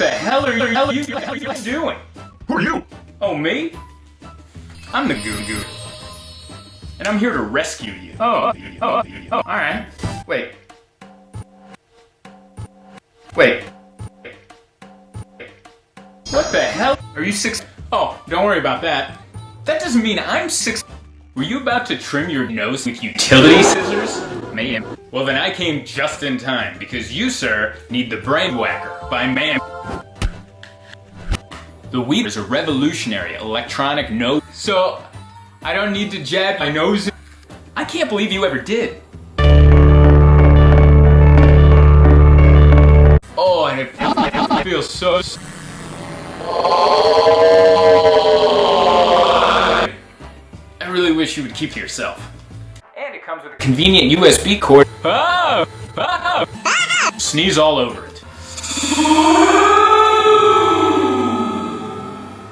the hell are you doing? Who are you? Oh, me? I'm the Goo Goo. And I'm here to rescue you. Alright. Wait. What the hell? Are you 6? Oh, don't worry about that. That doesn't mean I'm 6. Were you about to trim your nose with utility scissors? Maybe. Well, then I came just in time, because you, sir, need the Brain Whacker by Man. The Weed is a revolutionary electronic nose. So, I don't need to jab my nose. I can't believe you ever did. Oh, and it feels so... I really wish you would keep to yourself. And it comes with a convenient USB cord. Sneeze all over it.